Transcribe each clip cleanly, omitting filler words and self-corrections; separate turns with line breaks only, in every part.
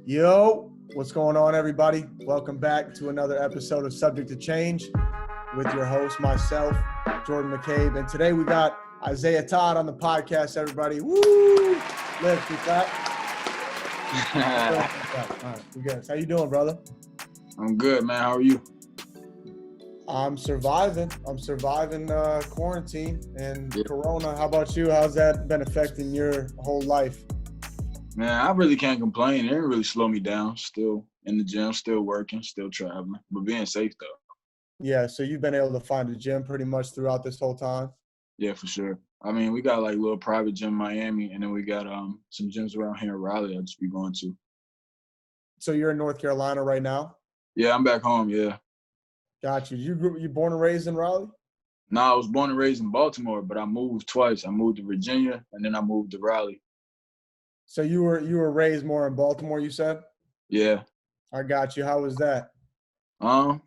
Yo, what's going on, everybody? Welcome back to another episode of Subject to Change with your host, myself, Jordan McCabe. And today we got Isaiah Todd on the podcast, everybody. Woo! Lift, we clap. All right, we good. How you doing, brother?
I'm good, man. How are you?
I'm surviving. Quarantine and Corona. How about you? How's that been affecting your whole life?
Man, I really can't complain. It didn't really slow me down. Still in the gym, still working, still traveling, but being safe though.
Yeah, so you've been able to find a gym pretty much throughout this whole time?
Yeah, for sure. I mean, we got like a little private gym in Miami, and then we got some gyms around here in Raleigh I'll just be going to.
So you're in North Carolina right now?
Yeah, I'm back home, yeah.
Got you. You born and raised in Raleigh?
No, I was born and raised in Baltimore, but I moved twice. I moved to Virginia, and then I moved to Raleigh.
So you were raised more in Baltimore, you said?
Yeah.
I got you. How was that?
I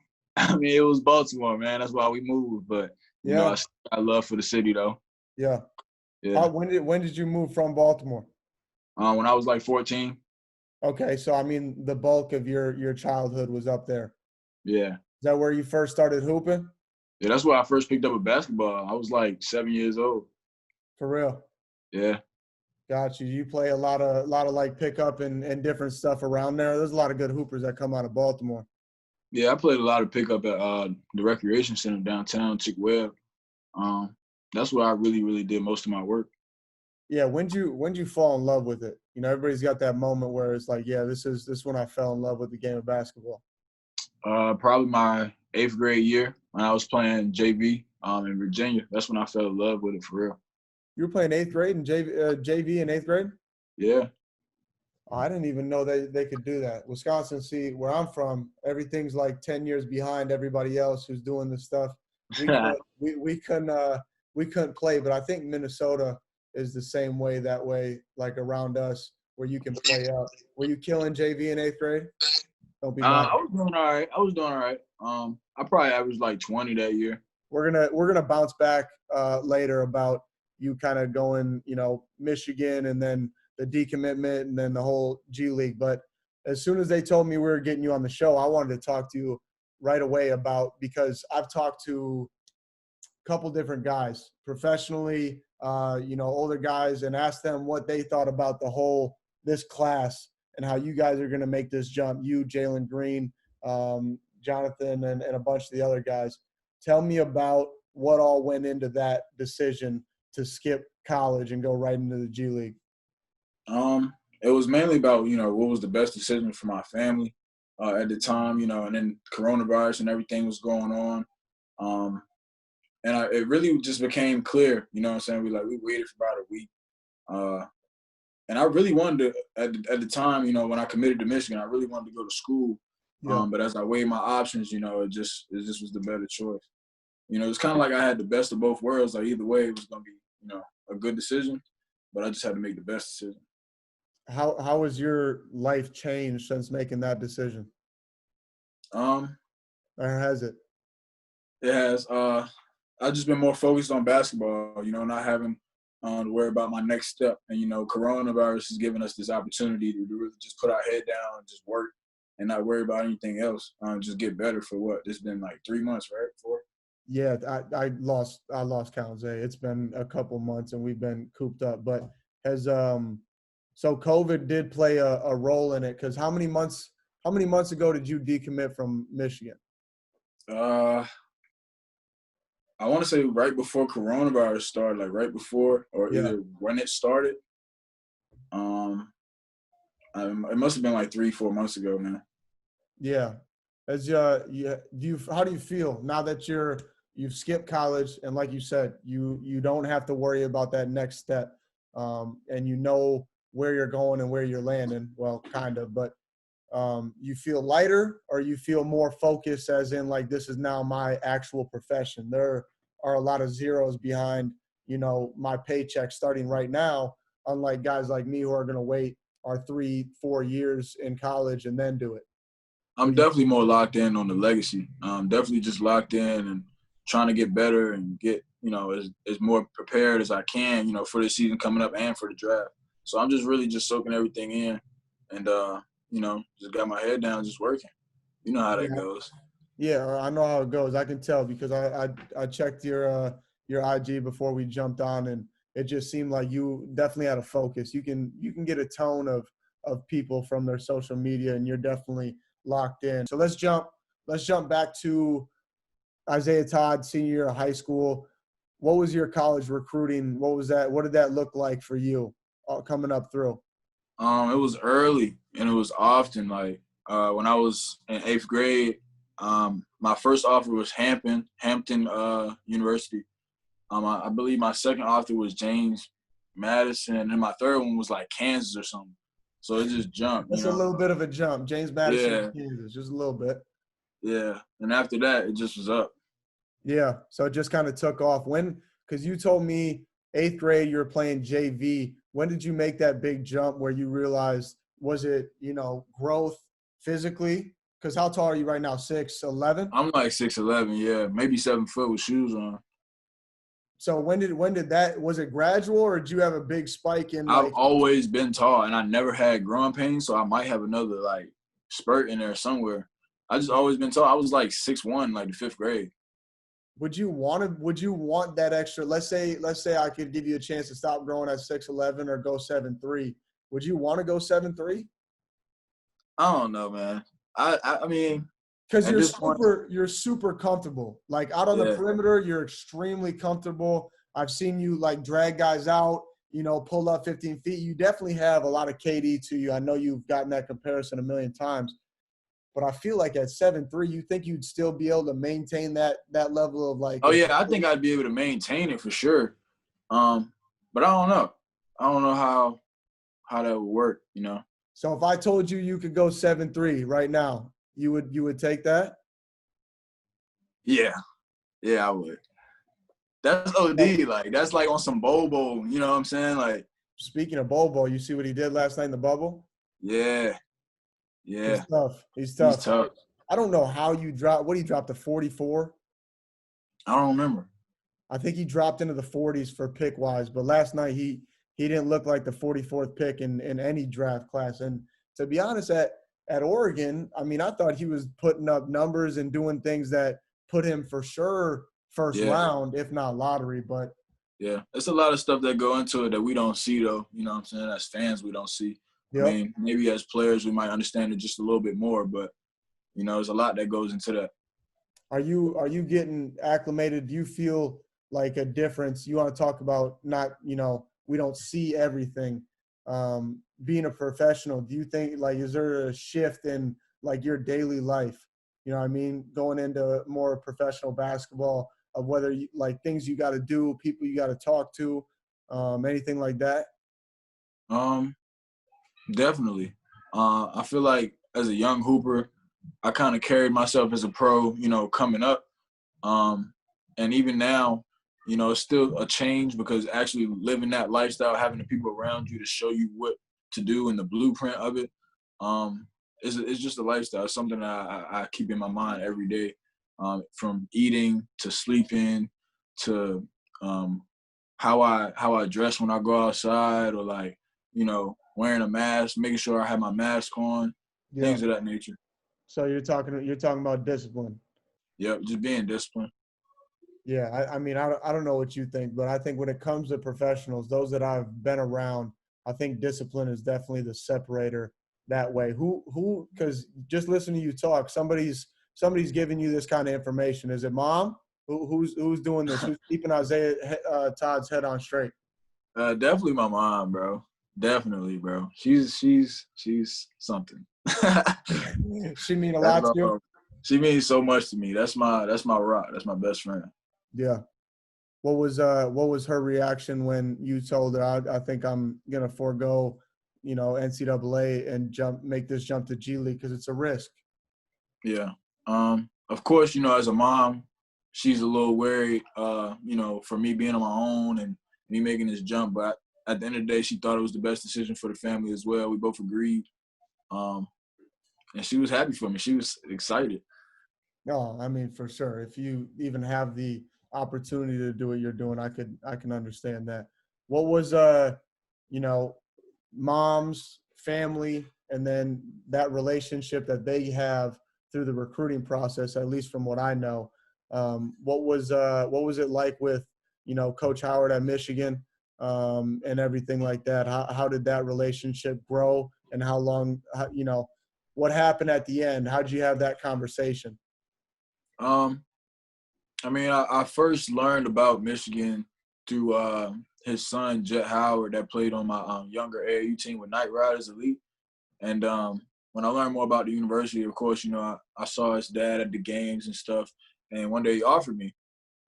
mean, it was Baltimore, man. That's why we moved. But you know, I love for the city though.
Yeah.
Yeah.
When did you move from Baltimore?
When I was like 14.
Okay, so I mean, the bulk of your childhood was up there.
Yeah.
Is that where you first started hooping?
Yeah, that's where I first picked up a basketball. I was like 7 years old.
For real?
Yeah.
Got you. You play a lot of like pickup and different stuff around there. There's a lot of good hoopers that come out of Baltimore.
Yeah, I played a lot of pickup at the recreation center downtown, Chick Webb. That's where I really did most of my work.
Yeah, when'd you fall in love with it? You know, everybody's got that moment where it's like, yeah, this is when I fell in love with the game of basketball.
Probably my 8th grade year when I was playing JV in Virginia. That's when I fell in love with it for real.
You were playing 8th grade and JV in 8th grade?
Yeah.
Oh, I didn't even know they could do that. Wisconsin, see, where I'm from, everything's like 10 years behind everybody else who's doing this stuff. We couldn't play, but I think Minnesota is the same way that way, like around us, where you can play up. Were you killing JV in 8th grade? Don't be mad.
I was doing all right. I probably averaged like 20 that year.
We're gonna bounce back later about you kind of going, you know, Michigan and then the decommitment and then the whole G League. But as soon as they told me we were getting you on the show, I wanted to talk to you right away because I've talked to a couple different guys professionally, older guys, and asked them what they thought about this class and how you guys are going to make this jump. You, Jalen Green, Jonathan, and a bunch of the other guys. Tell me about what all went into that decision to skip college and go right into the G League.
It was mainly about, you know, what was the best decision for my family at the time, you know, and then coronavirus and everything was going on. It really just became clear, you know what I'm saying? We waited for about a week. And I really wanted to, at the time, you know, when I committed to Michigan, I really wanted to go to school. Yeah. But as I weighed my options, you know, it just was the better choice. You know, it's kind of like I had the best of both worlds. Like either way, it was going to be, you know, a good decision, but I just had to make the best decision.
How has your life changed since making that decision? Or has it?
It has. I've just been more focused on basketball, you know, not having to worry about my next step. And, you know, coronavirus has given us this opportunity to really just put our head down and just work and not worry about anything else. Just get better for what? It's been like 3 months, right? 4?
Yeah, I lost count, Zay. It's been a couple months and we've been cooped up. But so COVID did play a role in it, because how many months ago did you decommit from Michigan?
I want to say right before coronavirus started, like right before or either when it started. It must have been like 3-4 months ago, man.
Yeah. How do you feel now that you've skipped college and, like you said, you don't have to worry about that next step, and you know where you're going and where you're landing? Well, kind of, but you feel lighter, or you feel more focused, as in like, this is now my actual profession? There are a lot of zeros behind, you know, my paycheck starting right now, unlike guys like me who are going to wait our 3-4 years in college and then do it.
I'm definitely more locked in on the legacy. Definitely just locked in and trying to get better and get, you know, as more prepared as I can, you know, for the season coming up and for the draft. So I'm just really just soaking everything in and just got my head down, just working. You know how that
Yeah.
goes.
Yeah, I know how it goes. I can tell because I checked your IG before we jumped on, and it just seemed like you definitely had a focus. You can get a tone of people from their social media, and you're definitely locked in. So let's jump back to Isaiah Todd, senior year of high school. What was your college recruiting? What was that? What did that look like for you coming up through?
It was early and it was often. Like when I was in 8th grade, my first offer was Hampton University. I believe my second offer was James Madison, and my third one was like Kansas or something. So it just jumped,
That's a little bit of a jump. James Madison,
Yeah,
Kansas, just a little bit.
yeah. And after that, it just was up.
Yeah, so it just kind of took off. When, because you told me 8th grade you were playing JV. When did you make that big jump where you realized, was it, growth physically? Because how tall are you right now? 6'11"?
I'm like 6'11", yeah, maybe 7 foot with shoes on.
So when did that, was it gradual or did you have a big spike in
I've
like,
always been tall, and I never had growing pains, so I might have another like spurt in there somewhere. I just always been tall. I was like 6'1", like the 5th grade.
would you want that extra, let's say I could give you a chance to stop growing at 6'11" or go 7'3"? Would you want to go 7'3"?
I don't know, man. I mean,
Because
at this point,
you're super comfortable. Like out on the
yeah,
perimeter, you're extremely comfortable. I've seen you like drag guys out, pull up 15 feet. You definitely have a lot of KD to you. I know you've gotten that comparison a million times, but I feel like at 7'3", you think you'd still be able to maintain that level of like
oh yeah, I think I'd be able to maintain it for sure. But I don't know. I don't know how that would work.
So if I told you you could go 7'3" right now, you would take that?
Yeah, yeah, I would. That's
Oh,
OD. Like that's like on some Bobo. You know what I'm saying? Like,
speaking of Bobo, you see what he did last night in the bubble?
yeah,
He's
yeah,
tough. He's
he's
tough.
tough.
I don't know how you dropped. What he dropped to 44.
I don't remember.
I think he dropped into the 40s for pick wise, but last night he didn't look like the 44th pick in any draft class. And to be honest, at Oregon, I mean, I thought he was putting up numbers and doing things that put him for sure first
Yeah,
round, if not lottery. But
yeah. It's a lot of stuff that go into it that we don't see though. You know what I'm saying? As fans, we don't see. I
yep.
mean, maybe as players, we might understand it just a little bit more, but there's a lot that goes into that.
Are you getting acclimated? Do you feel like a difference? You want to talk about not, we don't see everything. Being a professional, do you think like is there a shift in like your daily life? You know what I mean? Going into more professional basketball of whether you like things you got to do, people you got to talk to, anything like that?
Um, Definitely. I feel like as a young hooper, I kind of carried myself as a pro, coming up. And even now, it's still a change because actually living that lifestyle, having the people around you to show you what to do and the blueprint of it, it's just a lifestyle. It's something that I keep in my mind every day, from eating to sleeping to how I dress when I go outside, or like wearing a mask, making sure I have my mask on,
Yeah.
things of that nature.
So you're talking about discipline.
Yep, just being disciplined.
Yeah, I don't know what you think, but I think when it comes to professionals, those that I've been around, I think discipline is definitely the separator that way. Who? Because just listening to you talk, somebody's giving you this kind of information. Is it mom? Who's doing this? Who's keeping Isaiah Todd's head on straight?
Definitely my mom, bro. Definitely, bro. She's something.
She mean a
That's
lot
my
to you.
mom. She means so much to me. That's my rock. That's my best friend.
Yeah. What was her reaction when you told her I think I'm gonna forego, NCAA and make this jump to G League because it's a risk.
Yeah. Of course, as a mom, she's a little worried, for me being on my own and me making this jump. But at the end of the day, she thought it was the best decision for the family as well. We both agreed. Um, and she was happy for me. She was excited.
No, I mean for sure. If you even have the opportunity to do what you're doing, I can understand that. What was you know, mom's family? and then that relationship that they have through the recruiting process, at least from what I know. What was it like with, Coach Howard at Michigan, and everything like that? How did that relationship grow, and how long, what happened at the end? How did you have that conversation?
I mean, I first learned about Michigan through his son, Jet Howard, that played on my younger AAU team with Knight Riders Elite. And when I learned more about the university, of course, I saw his dad at the games and stuff. And one day he offered me.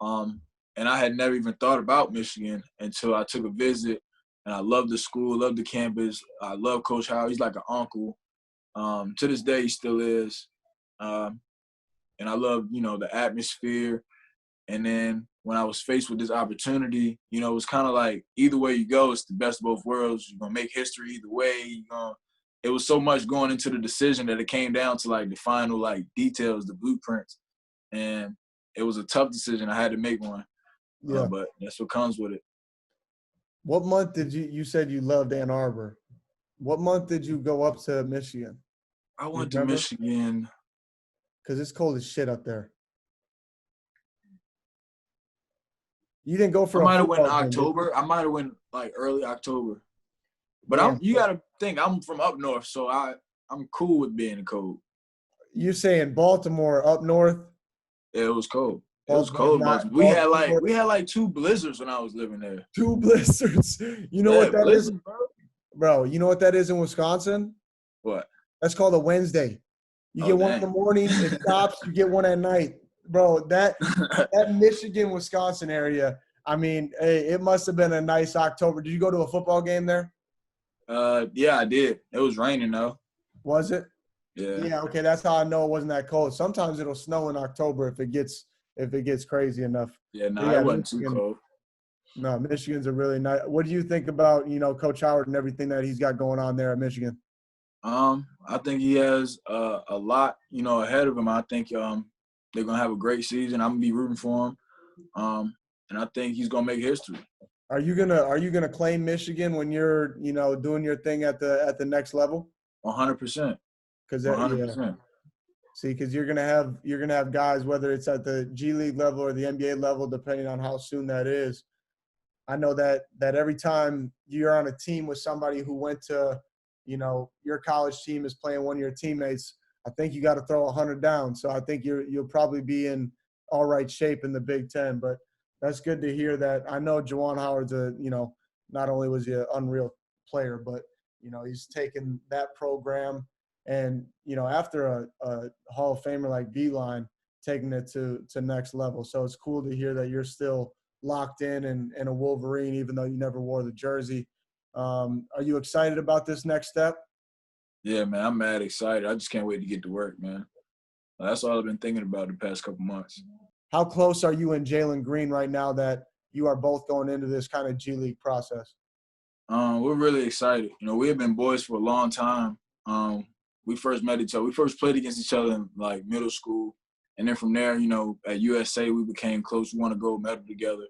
And I had never even thought about Michigan until I took a visit. And I love the school, love the campus. I love Coach Howard. He's like an uncle. To this day, he still is. And I love, the atmosphere. And then when I was faced with this opportunity, it was kind of like either way you go, it's the best of both worlds. You're going to make history either way. It was so much going into the decision that it came down to, like, the final, like, details, the blueprints. And it was a tough decision. I had to make one.
Yeah.
But that's what comes with it.
What month did you said you loved Ann Arbor. What month did you go up to Michigan?
I went to Michigan.
Because it's cold as shit up there. You didn't go for
I might have went in October. I might have went like early October. But you got to think, I'm from up north, so I'm cool with being cold.
You're saying Baltimore up north?
Yeah, it was cold. It was cold. We had like 2 blizzards when I was living there.
2 blizzards. You know what that is? Bro, you know what that is in Wisconsin?
What?
That's called a Wednesday. You get one in the morning, it stops, you get one at night. Bro, that Michigan, Wisconsin area, I mean, hey, it must have been a nice October. Did you go to a football game there?
Yeah, I did. It was raining though.
Was it?
Yeah.
Yeah, okay, that's how I know it wasn't that cold. Sometimes it'll snow in October if it gets crazy enough.
Yeah, it wasn't too cold.
No, Michigan's a really nice. What do you think about, Coach Howard and everything that he's got going on there at Michigan?
I think he has a lot, ahead of him. I think they're gonna have a great season. I'm gonna be rooting for him, and I think he's gonna make history.
Are you gonna claim Michigan when you're doing your thing at the next level?
100%.
Because 100%. See, because you're gonna have guys, whether it's at the G League level or the NBA level, depending on how soon that is. I know that every time you're on a team with somebody who went to, your college team is playing one of your teammates, I think you got to throw 100 down. So I think you'll probably be in all right shape in the Big Ten. But that's good to hear that. I know Juwan Howard's not only was he an unreal player, but, he's taken that program and, after a Hall of Famer like Beeline, taking it to next level. So it's cool to hear that you're still locked in and a Wolverine, even though you never wore the jersey. Are you excited about this next step?
Yeah, man, I'm mad excited. I just can't wait to get to work, man. That's all I've been thinking about the past couple months.
How close are you and Jalen Green right now that you are both going into this kind of G League process?
We're really excited. We have been boys for a long time. We first met each other. We first played against each other in, like, middle school. And then from there, at USA, we became close. We won a gold medal together.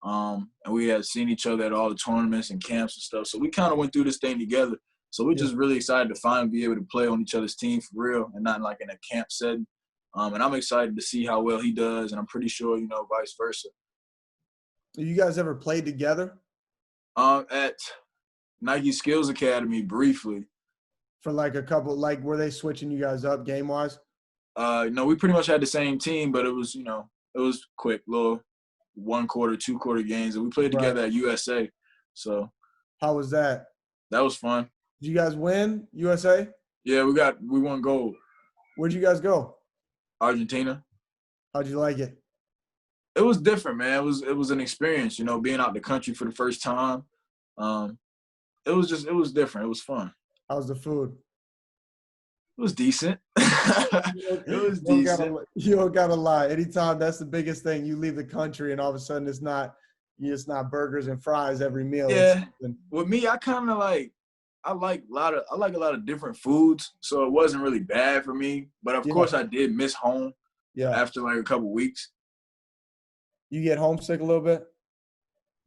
And we had seen each other at all the tournaments and camps and stuff. So we kind of went through this thing together. So we're just really excited to finally be able to play on each other's team for real and not like in a camp setting. And I'm excited to see how well he does. And I'm pretty sure, vice versa.
You guys ever played together?
At Nike Skills Academy briefly.
For like a couple, like were they switching you guys up game-wise?
No, we pretty much had the same team, but it was, it was quick, little 1 quarter, 2 quarter games. And we played together at USA. So.
How was that?
That was fun.
Did you guys win USA?
Yeah, we won gold.
Where'd you guys go?
Argentina.
How'd you like it?
It was different, man. It was an experience, being out the country for the first time. It was different. It was fun.
How's the food?
It was decent. It was decent.
You don't gotta lie. Anytime, that's the biggest thing. You leave the country and all of a sudden it's not burgers and fries every meal.
Yeah. With me, I kind of like a lot of different foods, so it wasn't really bad for me. But of course, I did miss home. Yeah. After like a couple weeks.
You get homesick a little bit?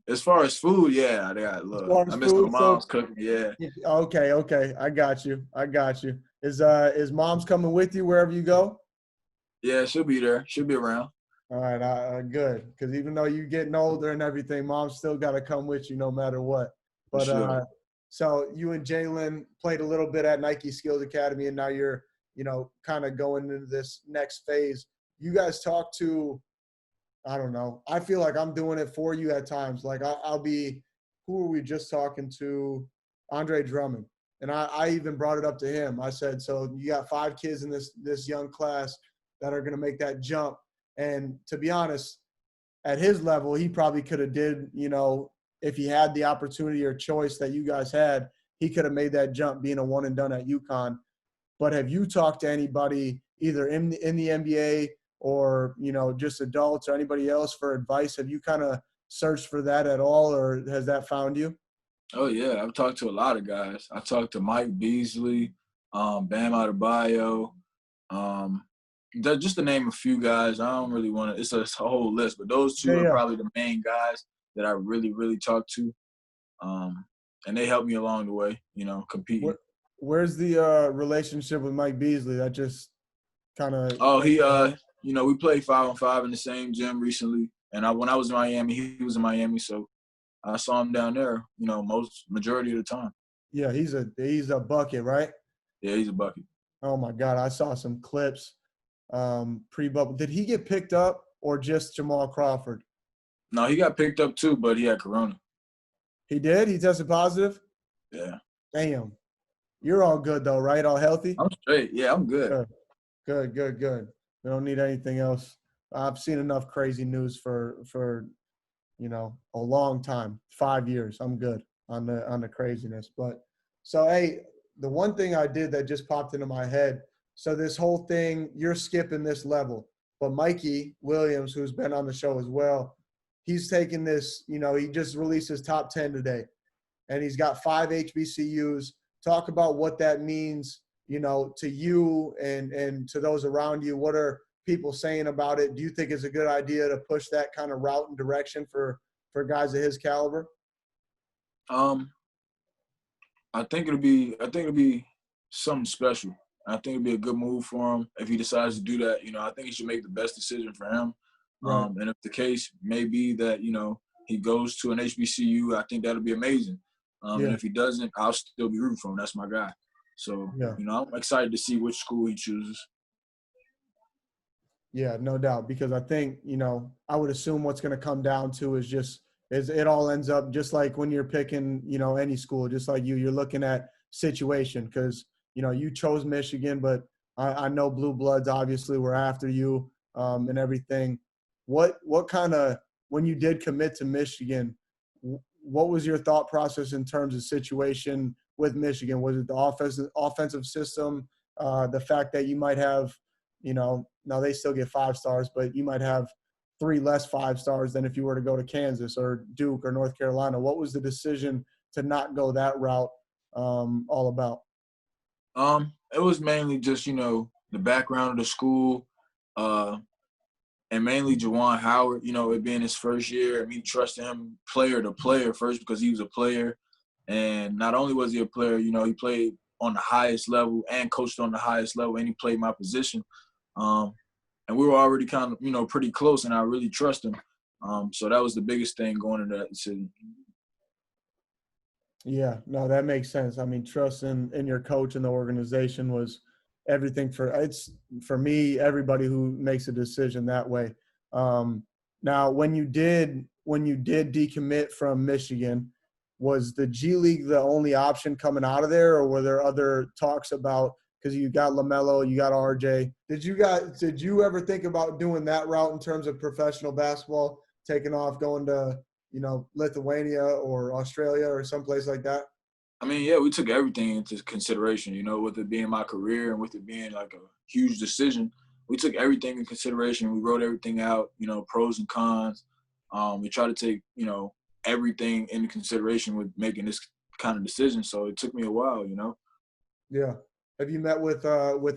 As far as food, yeah, I got
As
love.
far
I
as
miss my
food, so
mom's cooking. Yeah,
okay. I got you. I got you. Is mom's coming with you wherever you go?
yeah, she'll be there. She'll be around
All right, good. Because even though you're getting older and everything, mom's still got to come with you no matter what.
for
But
sure.
so you and Jalen played a little bit at Nike Skills Academy, and now you're, kind of going into this next phase. You guys talk to, I don't know. I feel like I'm doing it for you at times. Like I'll be, who were we just talking to? Andre Drummond, and I even brought it up to him. I said, so you got 5 kids in this young class that are going to make that jump. And to be honest, at his level, he probably could have did, if he had the opportunity or choice that you guys had, he could have made that jump being a one and done at UConn. But have you talked to anybody either in the NBA or, just adults or anybody else for advice? Have you kind of searched for that at all, or has that found you?
Oh yeah, I've talked to a lot of guys. I talked to Mike Beasley, Bam Adebayo, um, just to name a few guys. I don't really want to. It's a whole list, but those
Yeah,
two are
yeah.
probably the main guys that I really, really talk to, and they helped me along the way. Competing.
Where's the relationship with Mike Beasley? That just kind of
Oh,
came
he,
to my head.
we played 5-on-5 in the same gym recently, and when I was in Miami, he was in Miami, so I saw him down there. Majority of the time.
Yeah, he's a bucket, right?
Yeah, he's a bucket.
Oh my God, I saw some clips pre-bubble. Did he get picked up or just Jamal Crawford?
No, he got picked up too, but he had corona.
He did? He tested positive?
Yeah.
Damn. You're all good though, right? All healthy?
I'm straight. Yeah, I'm good.
Good. Good. We don't need anything else. I've seen enough crazy news for a long time. 5 years. I'm good on the craziness. But so hey, the one thing I did that just popped into my head. So this whole thing, you're skipping this level. But Mikey Williams, who's been on the show as well, he's taking this, he just released his top 10 today. And he's got 5 HBCUs. Talk about what that means, to you and to those around you. What are people saying about it? Do you think it's a good idea to push that kind of route and direction for guys of his caliber?
Um, I think it'll be something special. I think it'll be a good move for him if he decides to do that. I think he should make the best decision for him.
Right.
And if the case may be that he goes to an HBCU, I think that'll be amazing. And
Yeah.
if he doesn't, I'll still be rooting for him. That's my guy. So
Yeah.
I'm excited to see which school he chooses.
Yeah, no doubt. Because I think, I would assume what's going to come down to is it all ends up just like when you're picking, any school, just like you're looking at situation because, you chose Michigan, but I know Blue Bloods obviously were after you and everything. What kind of, when you did commit to Michigan, what was your thought process in terms of situation with Michigan? Was it the offensive system, the fact that you might have, now they still get 5 stars, but you might have 3 less 5 stars than if you were to go to Kansas or Duke or North Carolina. What was the decision to not go that route all about?
It was mainly just the background of the school, and mainly Juwan Howard. It being his first year, me trusting him player to player first because he was a player, and not only was he a player, he played on the highest level and coached on the highest level, and he played my position. And we were already kind of, pretty close, and I really trust him. So that was the biggest thing going into that decision.
Yeah, no, that makes sense. I mean, trust in your coach and the organization was everything for me, everybody who makes a decision that way. Now, when you did decommit from Michigan, was the G League the only option coming out of there, or were there other talks about, because you got LaMelo, you got RJ. Did you ever think about doing that route in terms of professional basketball, taking off, going to Lithuania or Australia or someplace like that?
I mean, yeah, we took everything into consideration, with it being my career and with it being like a huge decision. We took everything in consideration. We wrote everything out, pros and cons. We tried to take, everything into consideration with making this kind of decision. So it took me a while.
Yeah. Have you met with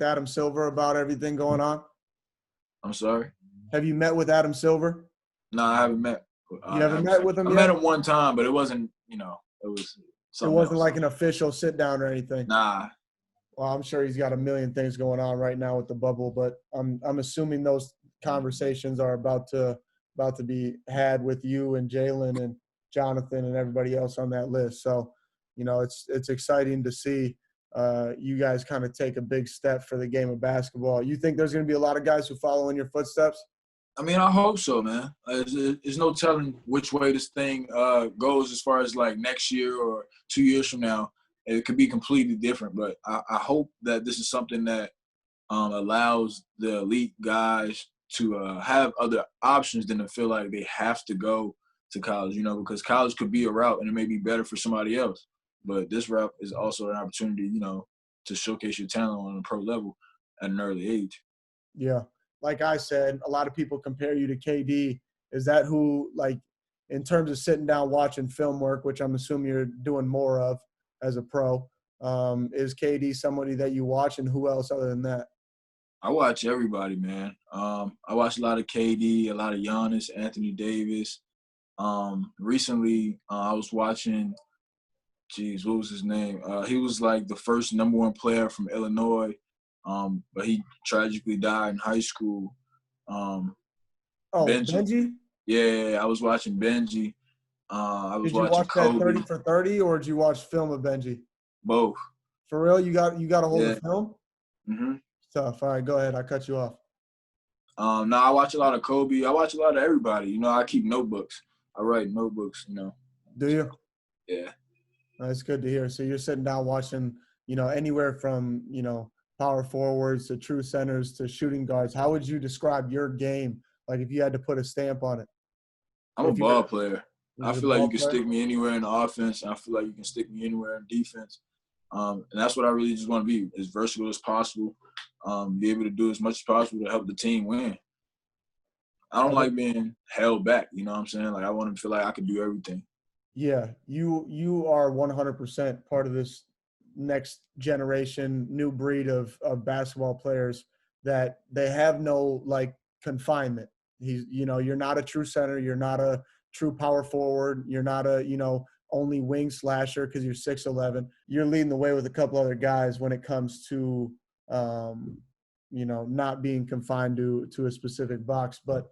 Adam Silver about everything going on?
I'm sorry.
Have you met with Adam Silver?
No, I haven't met.
You ever met with him
I
yet?
met him one time, but it wasn't, it was
It
something
wasn't
else.
like an official sit down or anything.
Nah.
Well, I'm sure he's got a million things going on right now with the bubble, but I'm assuming those conversations are about to be had with you and Jalen and Jonathan and everybody else on that list. So, it's exciting to see you guys kind of take a big step for the game of basketball. You think there's going to be a lot of guys who follow in your footsteps?
I mean, I hope so, man. There's no telling which way this thing goes as far as like next year or 2 years from now. It could be completely different, but I hope that this is something that allows the elite guys to have other options than to feel like they have to go to college, because college could be a route and it may be better for somebody else. But this route is also an opportunity, to showcase your talent on a pro level at an early age.
Yeah. Like I said, a lot of people compare you to KD. Is that who, like, in terms of sitting down watching film work, which I'm assuming you're doing more of as a pro, is KD somebody that you watch, and who else other than that?
I watch everybody, man. I watch a lot of KD, a lot of Giannis, Anthony Davis. Recently, I was watching, what was his name? He was like the first #1 player from Illinois, but he tragically died in high school.
Benji?
Yeah, I was watching Benji. I was
Did you
watching
watch that
Kobe.
30 for 30, or did you watch film of Benji?
Both.
For real? You got a hold of film?
Mm-hmm.
Tough. All right, go ahead. I cut you off.
No, I watch a lot of Kobe. I watch a lot of everybody. I keep notebooks. I write notebooks,
Do you?
Yeah.
That's good to hear. So you're sitting down watching, anywhere from, power forwards to true centers to shooting guards. How would you describe your game? Like, if you had to put a stamp on it.
I'm a ball player. I feel like you can
player?
stick me anywhere in the offense, and I feel like you can stick me anywhere in defense. And that's what I really just want to be, as versatile as possible, be able to do as much as possible to help the team win. I don't like being held back, you know what I'm saying? Like, I want to feel like I can do everything.
Yeah, you are 100% part of this next generation, new breed of basketball players that they have no, like, confinement. You're not a true center. You're not a true power forward. You're not a, only wing slasher because you're 6'11". You're leading the way with a couple other guys when it comes to, not being confined to a specific box. But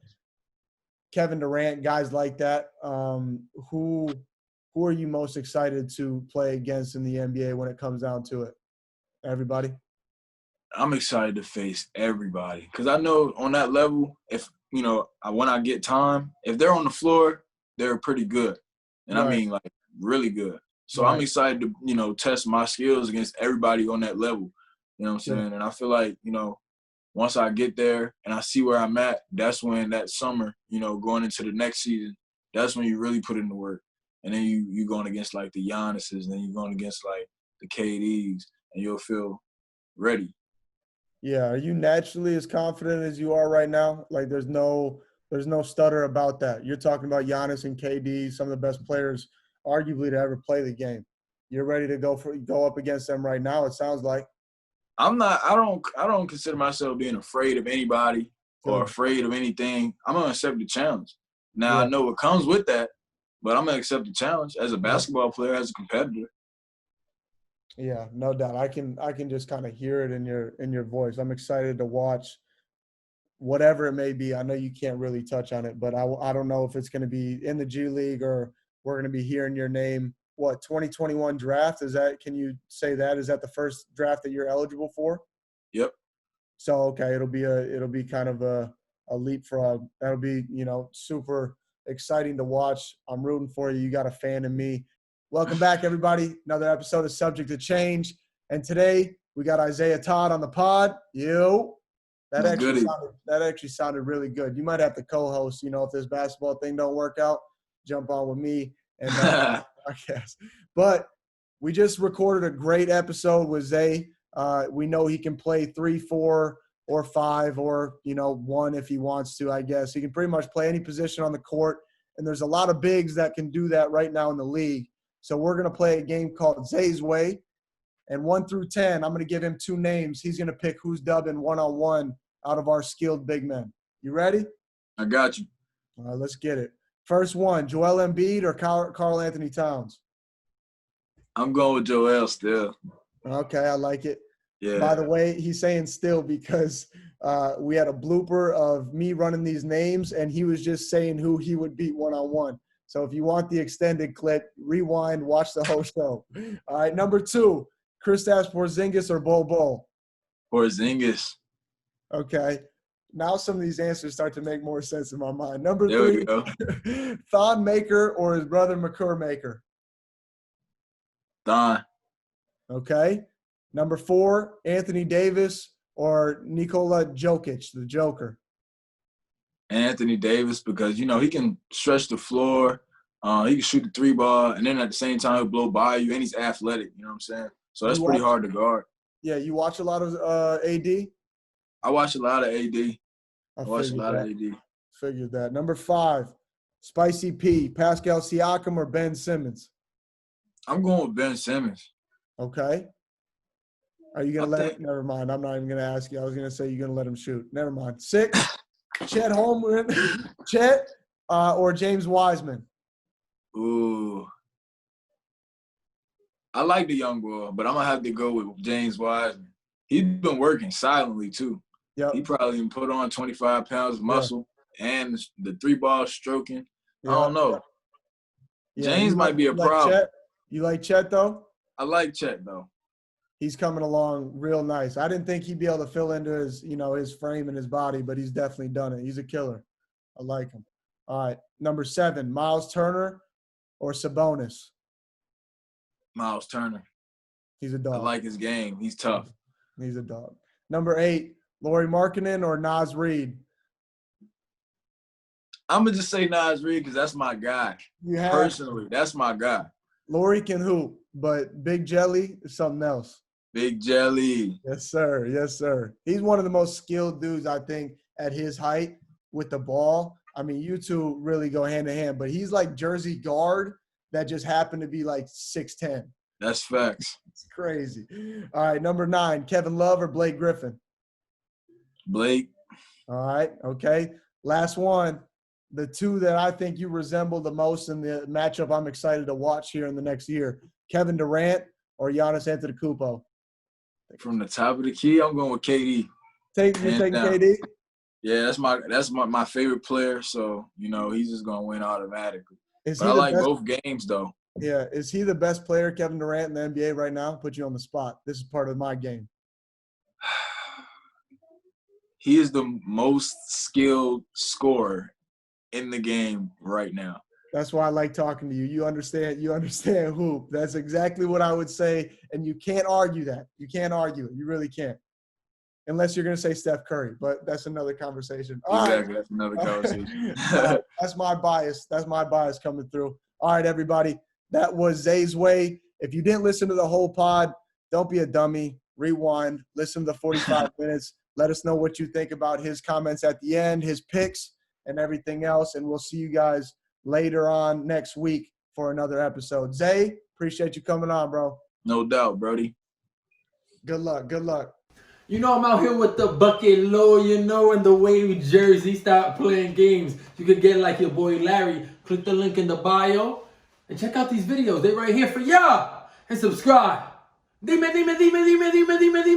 Kevin Durant, guys like that, who are you most excited to play against in the NBA when it comes down to it? Everybody? I'm
excited to face everybody because I know on that level, if, when I get time, if they're on the floor, they're pretty good. And right. I mean, like, really good. So right. I'm excited to, test my skills against everybody on that level. You know what I'm saying? Yeah. And I feel like, once I get there and I see where I'm at, that's when that summer, going into the next season, that's when you really put in the work. And then you going against, like, the Giannis's, and then you're going against, like, the KDs, and you'll feel ready.
Yeah. Are you naturally as confident as you are right now? Like, there's no stutter about that. You're talking about Giannis and KD, some of the best players arguably to ever play the game. You're ready to go up against them right now, it sounds like.
I don't consider myself being afraid of anybody or afraid of anything. I'm going to accept the challenge. Now, I know what comes with that, but I'm going to accept the challenge as a basketball player, as a competitor.
Yeah, no doubt. I can just kind of hear it in your voice. I'm excited to watch whatever it may be. I know you can't really touch on it, but I don't know if it's going to be in the G League or we're going to be hearing your name. What, 2021 draft? Can you say that? Is that the first draft that you're eligible for?
Yep.
So, okay, it'll be kind of a leapfrog. That'll be, super exciting to watch. I'm rooting for you. You got a fan in me. Welcome back, everybody. Another episode of Subject to Change. And today we got Isaiah Todd on the pod. That actually sounded really good. You might have to co-host, if this basketball thing don't work out, jump on with me and podcast. But we just recorded a great episode with Zay. We know he can play 3, 4, or 5, or 1 if he wants to. I guess he can pretty much play any position on the court. And there's a lot of bigs that can do that right now in the league. So we're going to play a game called Zay's Way. And 1 through 10, I'm going to give him 2 names. He's going to pick who's dubbing 1-on-1 out of our skilled big men. You ready?
I got you.
All right, let's get it. First one, Joel Embiid or Karl Anthony Towns?
I'm going with Joel still.
Okay, I like it.
Yeah.
By the way, he's saying still because we had a blooper of me running these names, and he was just saying who he would beat one-on-one. So if you want the extended clip, rewind, watch the whole show. All right, number 2, Kristaps Porzingis or Bol Bol?
Porzingis.
Okay. Now some of these answers start to make more sense in my mind. Number
There
3,
we go.
Thon Maker or his brother Makur Maker?
Thon.
Okay. Number 4, Anthony Davis or Nikola Jokic, the Joker?
Anthony Davis, because, you know, he can stretch the floor. He can shoot the 3-ball, and then at the same time, he'll blow by you, and he's athletic. You know what I'm saying? So that's pretty hard to guard.
Yeah, you watch a lot of AD?
I watch a lot of AD.
I
watch a lot of AD.
Figured that. Number 5, Spicy P, Pascal Siakam or Ben Simmons?
I'm going with Ben Simmons.
Okay. Are you going to let – never mind. I'm not even going to ask you. I was going to say you're going to let him shoot. Never mind. 6, Chet Holmgren, Chet or James Wiseman?
Ooh. I like the young boy, but I'm going to have to go with James Wiseman. He's been working silently too.
Yep.
He probably put on 25 pounds of muscle and the 3-ball stroking. I don't know.
Yeah,
James might be a problem.
Chet? You like Chet, though?
I like Chet, though.
He's coming along real nice. I didn't think he'd be able to fill into his, his frame and his body, but he's definitely done it. He's a killer. I like him. All right. Number 7, Miles Turner or Sabonis?
Miles Turner.
He's a dog.
I like his game. He's tough.
He's a dog. Number 8, Lauri Markkanen or Naz Reid?
I'm going to just say Naz Reid because that's my guy. Personally, that's my guy.
Lauri can hoop, but Big Jelly is something else.
Big Jelly.
Yes, sir. Yes, sir. He's one of the most skilled dudes, I think, at his height with the ball. I mean, you two really go hand in hand, but he's like Jersey guard that just happened to be like 6'10".
That's facts.
It's crazy. All right, number 9, Kevin Love or Blake Griffin?
Blake.
All right, okay. Last one, the 2 that I think you resemble the most in the matchup I'm excited to watch here in the next year, Kevin Durant or Giannis Antetokounmpo?
From the top of the key, I'm going with KD.
You're taking KD?
Yeah, that's my favorite player, so, he's just going to win automatically. But I like both games, though.
Yeah. Is he the best player, Kevin Durant, in the NBA right now? Put you on the spot. This is part of my game.
He is the most skilled scorer in the game right now.
That's why I like talking to you. You understand hoop. That's exactly what I would say, and you can't argue that. You can't argue it. You really can't. Unless you're going to say Steph Curry, but that's another conversation.
Exactly, that's another conversation.
That's my bias. That's my bias coming through. All right, everybody. That was Zay's Way. If you didn't listen to the whole pod, don't be a dummy. Rewind. Listen to the 45 minutes. Let us know what you think about his comments at the end, his picks, and everything else. And we'll see you guys later on next week for another episode. Zay, appreciate you coming on, bro.
No doubt, Brody.
Good luck. Good luck.
I'm out here with the bucket low, and the wavy jersey. Stop playing games. You could get like your boy Larry. Click the link in the bio and check out these videos. They're right here for y'all. And subscribe. Dime.